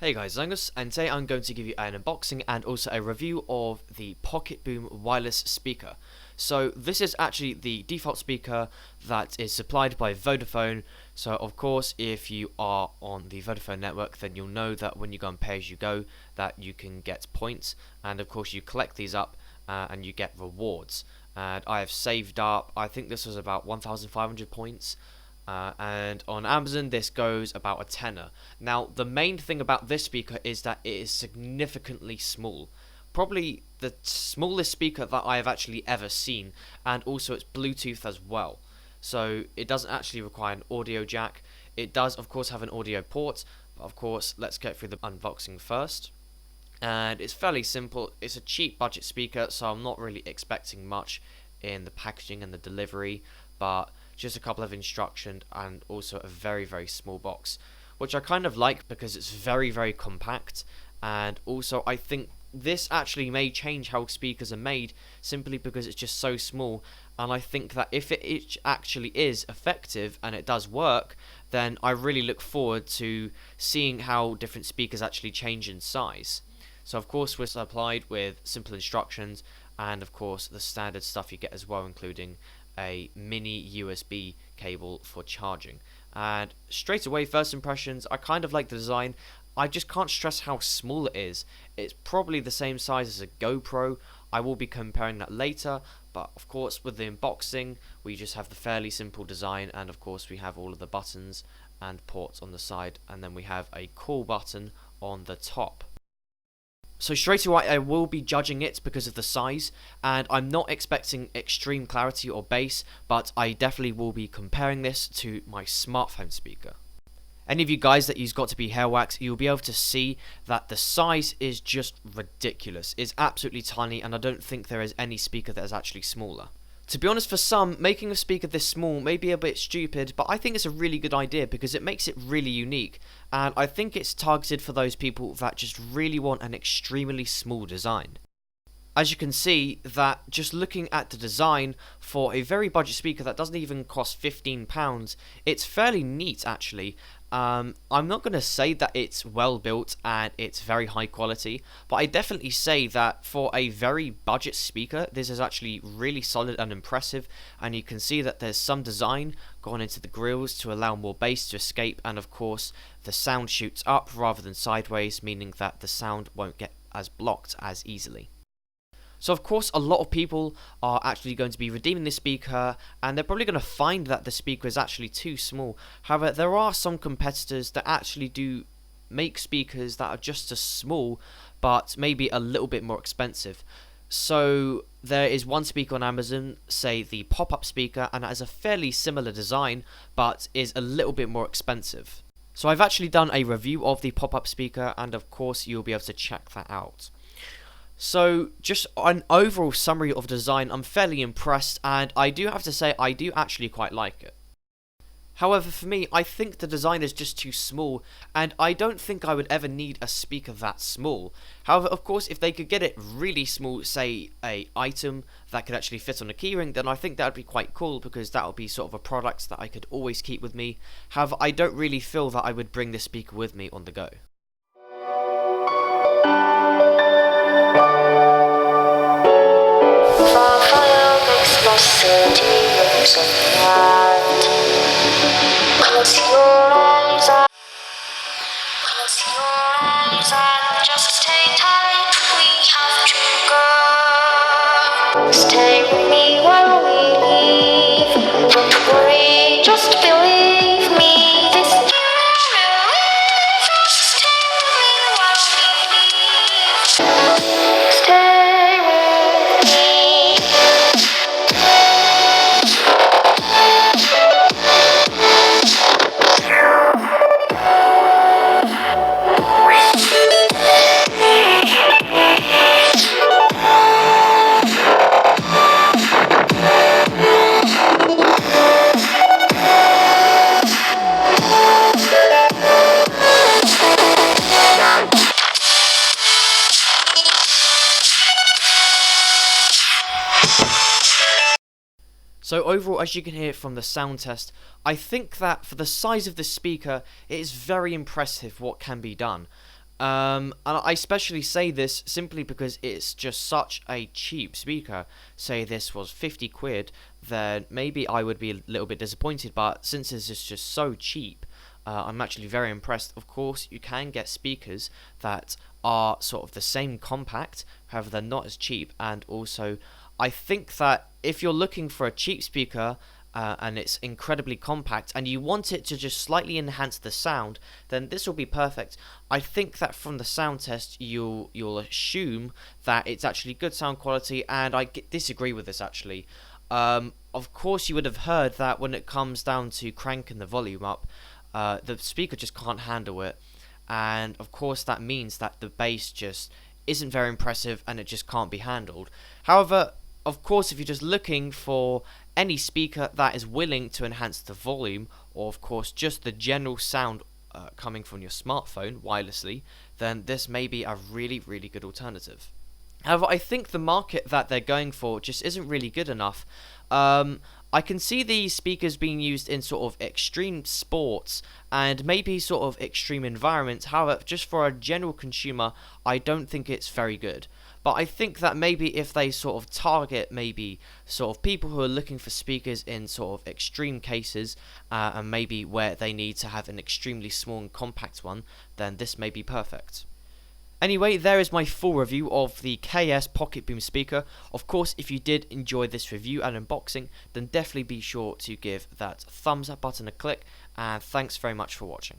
Hey guys, Zangus, and today I'm going to give you an unboxing and also a review of the PocketBoom wireless speaker. So this is actually the default speaker that is supplied by Vodafone. So of course, if you are on the Vodafone network, then you'll know that when you go on pay-as-you-go, that you can get points, and of course you collect these up and you get rewards. And I have saved up, I think this was about 1,500 points. And on Amazon this goes about a tenner. Now the main thing about this speaker is that it is significantly small, probably the smallest speaker that I have actually ever seen, and also it's Bluetooth as well, so it doesn't actually require an audio jack. It does of course have an audio port, but of course let's get through the unboxing first. And it's fairly simple. It's a cheap budget speaker, so I'm not really expecting much in the packaging and the delivery, but just a couple of instructions and also a very small box, which I kind of like because it's very compact. And also I think this actually may change how speakers are made, simply because it's just so small. And I think that if it actually is effective and it does work, then I really look forward to seeing how different speakers actually change in size. So of course we're supplied with simple instructions and of course the standard stuff you get as well, including a mini USB cable for charging. And straight away, first impressions, I kind of like the design. I just can't stress how small it is. It's probably the same size as a GoPro. I will be comparing that later, but of course with the unboxing we just have the fairly simple design, and of course we have all of the buttons and ports on the side, and then we have a call button on the top. So straight away I will be judging it because of the size, and I'm not expecting extreme clarity or bass, but I definitely will be comparing this to my smartphone speaker. Any of you guys that use Got to Be Hair Wax, you'll be able to see that the size is just ridiculous. It's absolutely tiny, and I don't think there is any speaker that is actually smaller. To be honest, for some, making a speaker this small may be a bit stupid, but I think it's a really good idea because it makes it really unique, and I think it's targeted for those people that just really want an extremely small design. As you can see, that just looking at the design for a very budget speaker that doesn't even cost £15, it's fairly neat actually. I'm not going to say that it's well built and it's very high quality, but I definitely say that for a very budget speaker, this is actually really solid and impressive. And you can see that there's some design gone into the grills to allow more bass to escape, and of course the sound shoots up rather than sideways, meaning that the sound won't get as blocked as easily. So of course a lot of people are actually going to be redeeming this speaker, and they're probably going to find that the speaker is actually too small. However, there are some competitors that actually do make speakers that are just as small but maybe a little bit more expensive. So there is one speaker on Amazon, say the pop-up speaker, and it has a fairly similar design but is a little bit more expensive. So I've actually done a review of the pop-up speaker, and of course you'll be able to check that out. So just an overall summary of design, I'm fairly impressed, and I do have to say I do actually quite like it. However, for me, I think the design is just too small, and I don't think I would ever need a speaker that small. However, of course, if they could get it really small, say a item that could actually fit on a keyring, then I think that would be quite cool, because that would be sort of a product that I could always keep with me. However, I don't really feel that I would bring this speaker with me on the go. Close your eyes and just stay tight. We have to go. Stay with me while we leave. Don't worry, just believe me. This is just stay with me while we leave. Stay with me. So overall, as you can hear from the sound test, I think that for the size of the speaker, it is very impressive what can be done. And I especially say this simply because it's just such a cheap speaker. Say this was 50 quid, then maybe I would be a little bit disappointed, but since this is just so cheap, I'm actually very impressed. Of course, you can get speakers that are sort of the same compact, however they're not as cheap, and also I think that if you're looking for a cheap speaker, and it's incredibly compact and you want it to just slightly enhance the sound, then this will be perfect. I think that from the sound test you'll assume that it's actually good sound quality, and I disagree with this actually. Of course you would have heard that when it comes down to cranking the volume up, the speaker just can't handle it, and of course that means that the bass just isn't very impressive and it just can't be handled. However, of course, if you're just looking for any speaker that is willing to enhance the volume, or of course just the general sound coming from your smartphone wirelessly, then this may be a really, really good alternative. However, I think the market that they're going for just isn't really good enough. I can see these speakers being used in sort of extreme sports and maybe sort of extreme environments. However, just for a general consumer, I don't think it's very good. But I think that maybe if they sort of target maybe sort of people who are looking for speakers in sort of extreme cases, and maybe where they need to have an extremely small and compact one, then this may be perfect. Anyway, there is my full review of the KitSound speaker. Of course, if you did enjoy this review and unboxing, then definitely be sure to give that thumbs up button a click, and thanks very much for watching.